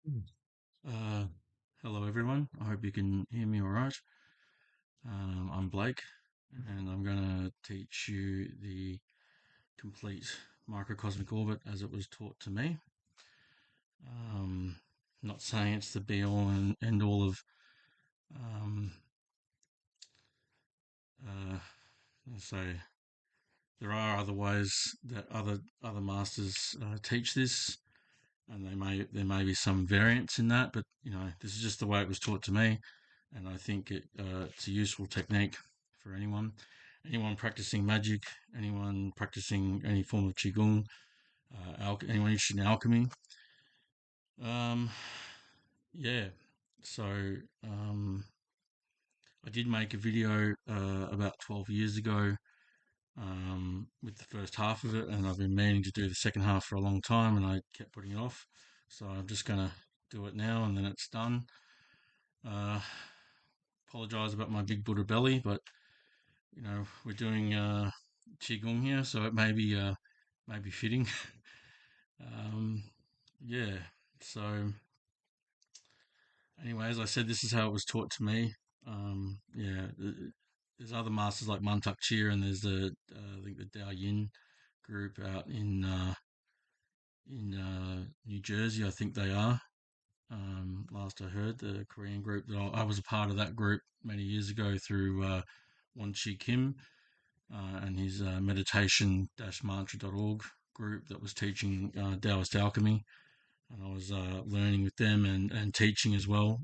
Mm. Uh, Hello everyone. I hope you can hear me all right. I'm Blake, and I'm going to teach you the complete microcosmic orbit as it was taught to me. Um, Not saying it's the be all and end all of, um, uh, so there are other ways that other masters teach this, and there may be some variance in that, but this is just the way it was taught to me. And I think it's a useful technique for anyone practicing magic, anyone practicing any form of qigong, anyone interested in alchemy. Um, yeah, so um, I did make a video about 12 years ago with the first half of it, and I've been meaning to do the second half for a long time, and I kept putting it off. So I'm just gonna do it now, and then it's done. Uh, Apologize about my big Buddha belly, but we're doing qigong here, so it may be fitting. um, yeah. So anyway, as I said, this is how it was taught to me. Yeah. There's other masters like Mantak Chia, and there's the I think the Dao Yin group out in New Jersey. I think they are. Last I heard, the Korean group that I was a part of that group many years ago through Won Chi Kim and his meditation-mantra.org group that was teaching Taoist alchemy, and I was learning with them and teaching as well.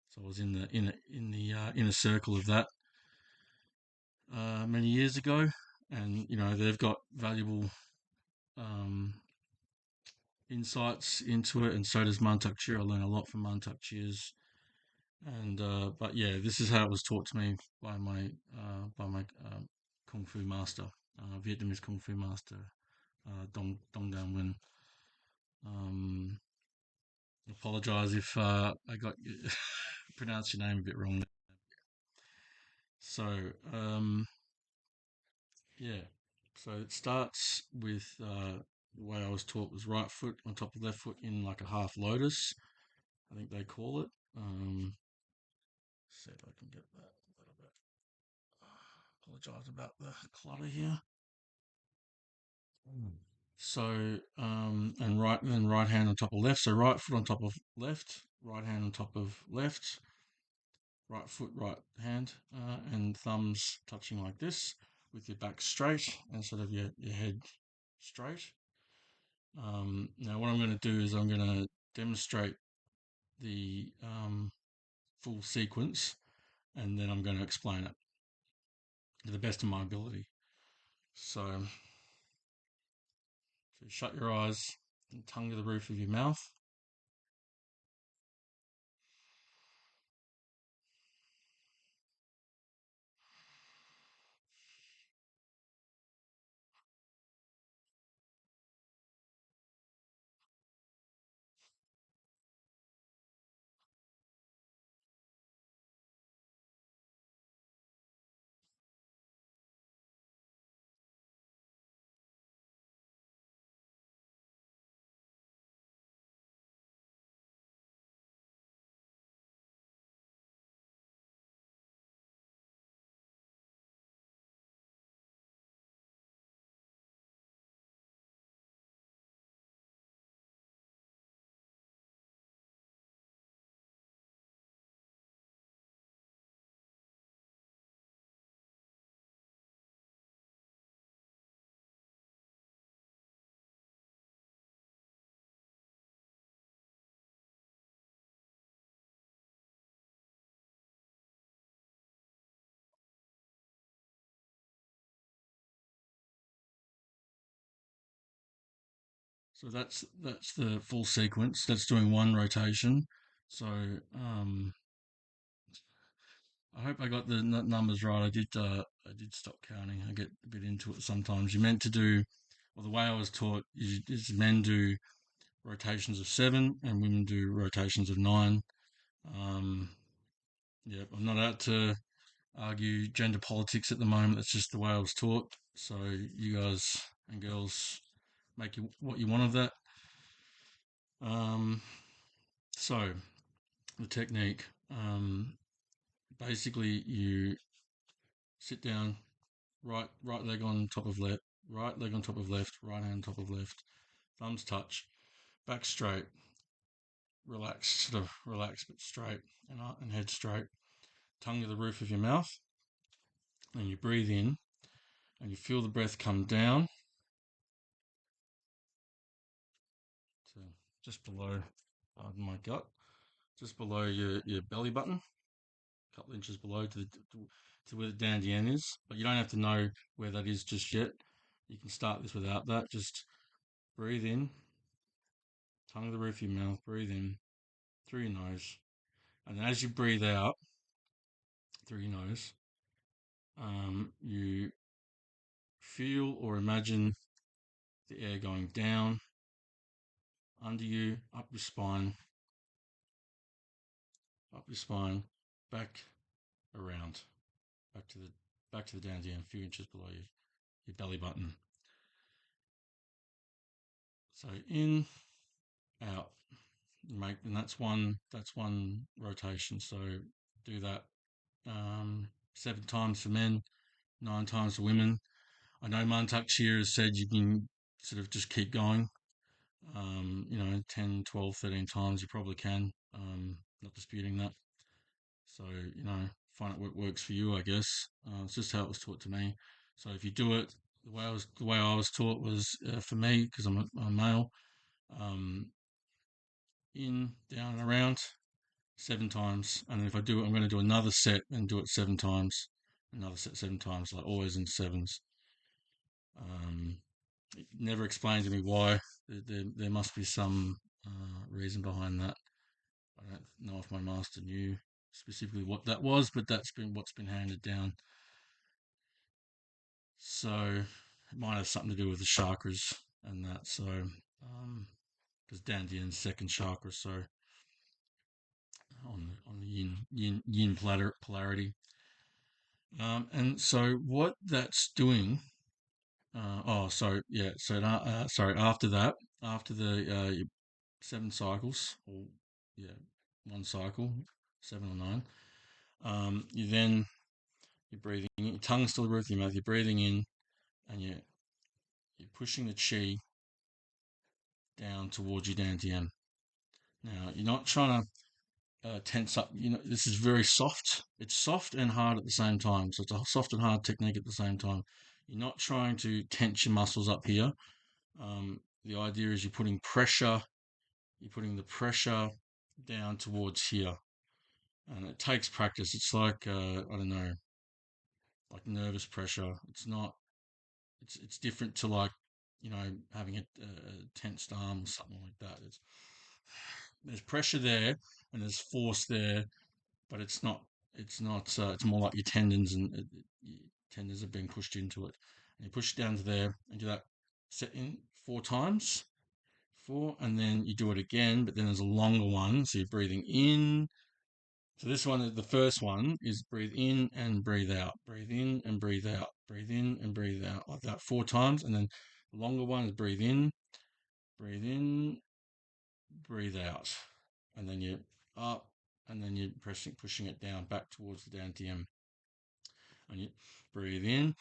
So I was in the inner circle of that many years ago, and they've got valuable um, insights into it, and so does Mantak Chia. I learn a lot from Mantak Chia's. And but yeah, this is how it was taught to me by my kung fu master, Vietnamese kung fu master, Dong Dan Nguyen. Um, Apologize if I got pronounced your name a bit wrong. So yeah, so it starts with the way I was taught was right foot on top of left foot in like a half lotus. I think they call it. See if I can get that a little bit. Apologize about the clutter here. So, and right hand on top of left. So right foot on top of left, right hand on top of left, right foot, right hand, and thumbs touching like this with your back straight and sort of your head straight. Now, what I'm going to do is I'm going to demonstrate the full sequence, and then I'm going to explain it to the best of my ability. So shut your eyes and tongue to the roof of your mouth. So that's the full sequence. That's doing one rotation. So I hope I got the numbers right. I did stop counting. I get a bit into it sometimes. You meant to do, well, the way I was taught is men do rotations of 7 and women do rotations of 9. Um, yeah, I'm not out to argue gender politics at the moment. That's just the way I was taught. So you guys and girls make what you want of that. Um, so the technique, basically you sit down, right leg on top of left, right leg on top of left, right hand on top of left, thumbs touch, back straight, relax, sort of relax but straight, and head straight, tongue to the roof of your mouth, and you breathe in, and you feel the breath come down to just below, pardon my gut, just below your belly button, a couple inches below to where the dandian is. But you don't have to know where that is just yet. You can start this without that. Just breathe in, tongue to the roof of your mouth, breathe in through your nose. And then as you breathe out through your nose, you feel or imagine the air going down under you, up your spine, back around, back to the dandian, a few inches below your belly button. So in, out, and that's one rotation. So do that 7 times for men, 9 times for women. I know Mantak Chia has said you can sort of just keep going. 10, 12, 13 times you probably can. Not disputing that. So, find out what works for you, I guess. It's just how it was taught to me. So if you do it the way I was taught was for me, because I'm a male, um, in, down, and around 7 times. And then if I do it, I'm going to do another set and do it 7 times. Another set 7 times, like always in sevens. Um, it never explained to me why. There must be some reason behind that. I don't know if my master knew specifically what that was, but that's been what's been handed down. So it might have something to do with the chakras and that. So because Dandian's second chakra, so on the yin polarity. And so what that's doing. Sorry, yeah. So sorry. After that, after the 7 cycles, or yeah, one cycle, 7 or 9. You're breathing in, your tongue's still the roof of your mouth, you're breathing in, and you're pushing the chi down towards your dantian. Now, you're not trying to tense up, this is very soft. It's soft and hard at the same time. So it's a soft and hard technique at the same time. You're not trying to tense your muscles up here. The idea is you're putting the pressure down towards here. And it takes practice. It's like, I don't know, like nervous pressure. It's not, it's different to like, having a tensed arm or something like that. There's pressure there and there's force there, but it's more like your tendons and your tendons are being pushed into it. And you push it down to there and do that set in 4 times, and then you do it again, but then there's a longer one. So you're breathing in. So this one, the first one is breathe in and breathe out, breathe in and breathe out, breathe in and breathe out, like that 4 times. And then the longer one is breathe in, breathe out. And then you're up, and then you're pushing it down back towards the dantian. And you breathe in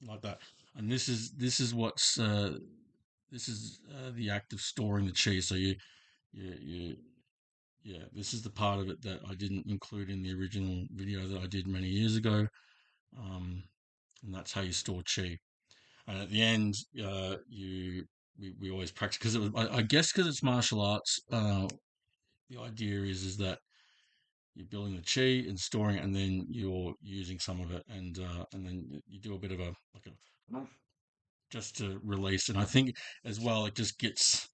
like that. And this is the act of storing the chi. So you yeah, this is the part of it that I didn't include in the original video that I did many years ago. And that's how you store chi. And at the end, we always practice because it was, I guess, because it's martial arts. The idea is that you're building the chi and storing it, and then you're using some of it, and then you do a bit of a like a just to release. And I think as well, it just gets,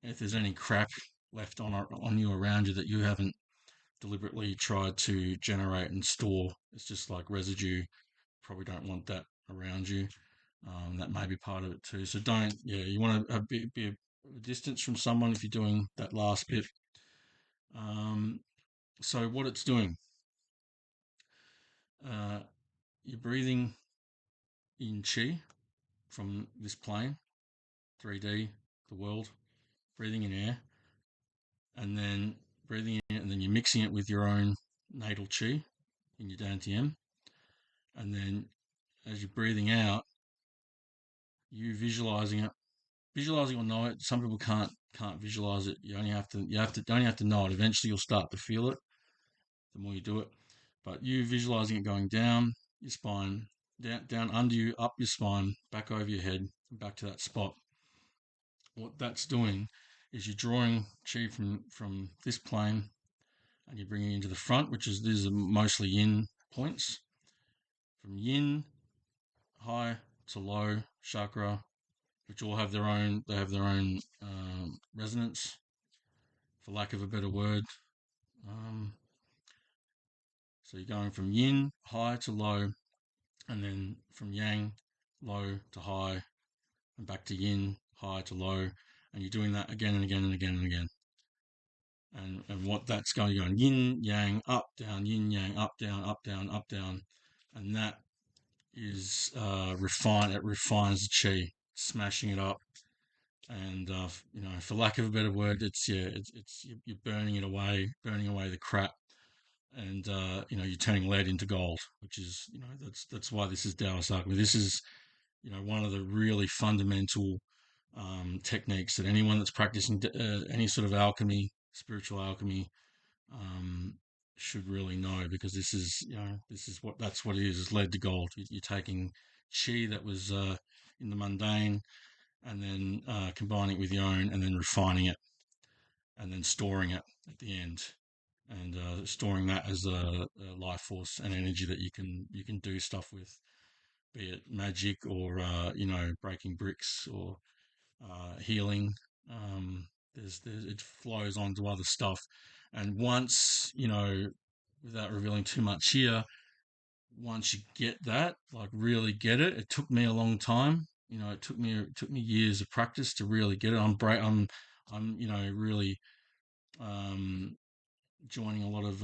if there's any crap left on you around you that you haven't deliberately tried to generate and store, it's just like residue. Probably don't want that around you. That may be part of it too. So don't, yeah, you want to be a distance from someone if you're doing that last bit. So what it's doing, uh, you're breathing in chi from this plane 3D, the world, breathing in air, and then breathing in, and then you're mixing it with your own natal chi in your Dantian, and then as you're breathing out, you visualizing or know it. Some people can't visualize it. You only have to know it. Eventually, you'll start to feel it the more you do it. But you visualizing it going down your spine, down under you, up your spine, back over your head, and back to that spot. What that's doing is you're drawing chi from this plane and you're bringing it into the front, which is these are mostly yin points. From yin high to low chakra, which all have their own resonance, for lack of a better word. Um, so you're going from yin high to low, and then from yang low to high, and back to yin high to low, and you're doing that again and again and again and again. And what that's going yin yang up down, yin yang up down up down up down, and that is refined. It refines the chi, smashing it up. And for lack of a better word, it's you're burning it away, burning away the crap, and you're turning lead into gold, which is that's why this is Taoist alchemy. This is one of the really fundamental techniques that anyone that's practicing any sort of alchemy, spiritual alchemy, um, should really know, because that's what it is. It's lead to gold. You're taking chi that was in the mundane, and then combining it with your own, and then refining it, and then storing it at the end, and storing that as a life force and energy that you can do stuff with, be it magic or breaking bricks or healing. It flows on to other stuff, and once without revealing too much here, once you get that, like really get it, it took me a long time. It took me years of practice to really get it. I'm really um, joining a lot of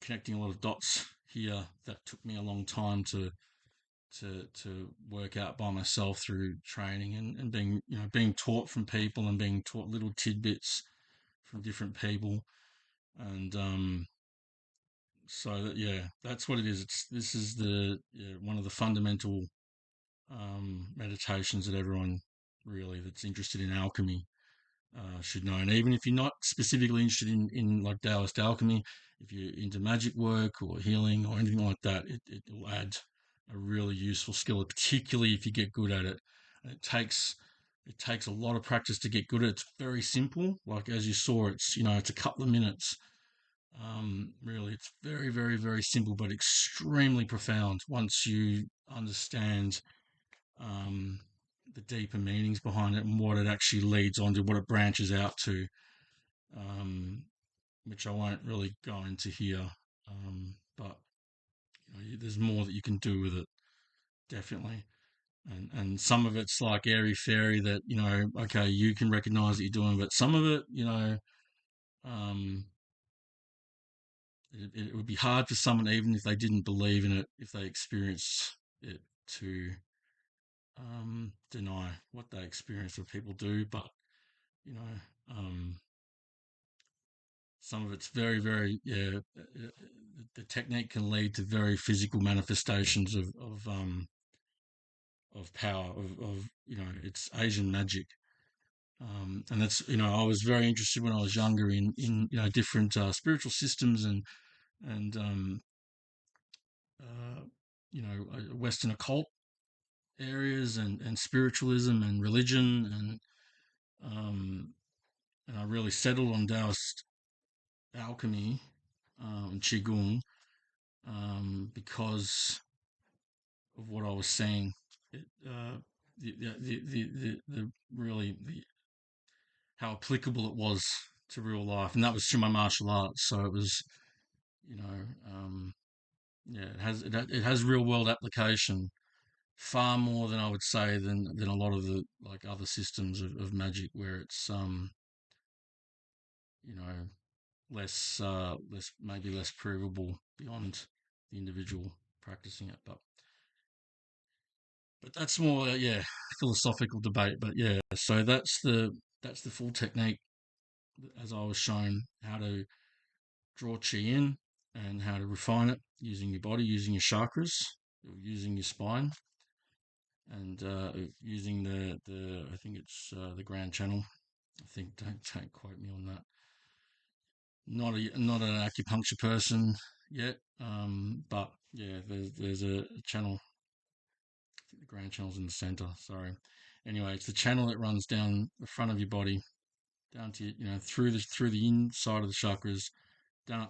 connecting a lot of dots here that took me a long time to work out by myself through training, and being taught from people, and being taught little tidbits from different people, and so that, yeah, that's what it is. This is one of the fundamental meditations that everyone really that's interested in alchemy should know. And even if you're not specifically interested in like Taoist alchemy, if you're into magic work or healing or anything like that, it will add a really useful skill, particularly if you get good at it. And it takes a lot of practice to get good at it. It's very simple. Like as you saw, it's a couple of minutes. Really, it's very, very, very simple, but extremely profound once you understand um, the deeper meanings behind it and what it actually leads on to, what it branches out to, um, which I won't really go into here. But there's more that you can do with it, definitely. And some of it's like airy fairy that okay, you can recognize that you're doing, but some of it, um, it would be hard for someone, even if they didn't believe in it, if they experienced it, to deny what they experience. What people do, but you know, um, some of it's very, very, yeah. The technique can lead to very physical manifestations of power, of it's Asian magic. And that's I was very interested when I was younger in different spiritual systems, and uh, Western occult areas, and spiritualism and religion, and I really settled on Taoist alchemy, and qigong, because of what I was seeing. It, the really how applicable it was to real life, and that was through my martial arts. So it was, you know, um, yeah, it has real world application, far more than I would say than a lot of the like other systems of magic, where it's you know less maybe less provable beyond the individual practicing it. But that's more, yeah, philosophical debate, but yeah. So that's the full technique as I was shown how to draw chi in and how to refine it using your body, using your chakras, using your spine, and using the I think it's the Grand Channel. I think don't quote me on that. Not an acupuncture person yet, but yeah, there's a channel. I think the Grand Channel's in the center. Sorry. Anyway, it's the channel that runs down the front of your body, down to through the inside of the chakras, down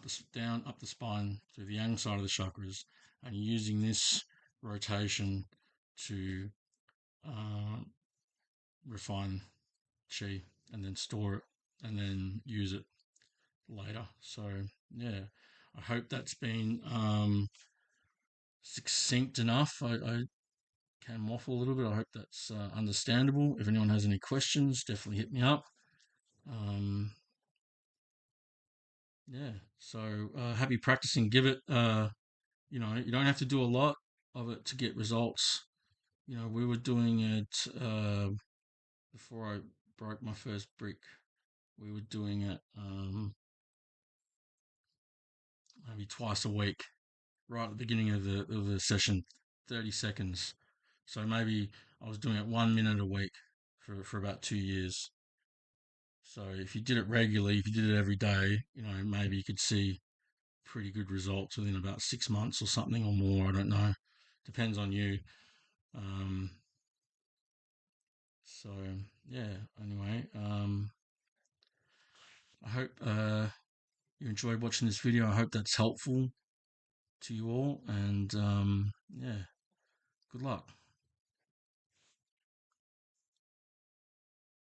up the spine through the yang side of the chakras, and using this rotation to uh, refine chi and then store it and then use it later. So yeah, I hope that's been succinct enough. I can waffle a little bit. I hope that's understandable. If anyone has any questions, definitely hit me up. Um, yeah, so happy practicing. Give it. You don't have to do a lot of it to get results. We were doing it before I broke my first brick. We were doing it maybe twice a week, right at the beginning of the session, 30 seconds. So maybe I was doing it 1 minute a week for about 2 years. So if you did it regularly, if you did it every day, maybe you could see pretty good results within about 6 months or something or more. I don't know. Depends on you. Um, so yeah. Anyway, I hope you enjoyed watching this video. I hope that's helpful to you all. And yeah, good luck.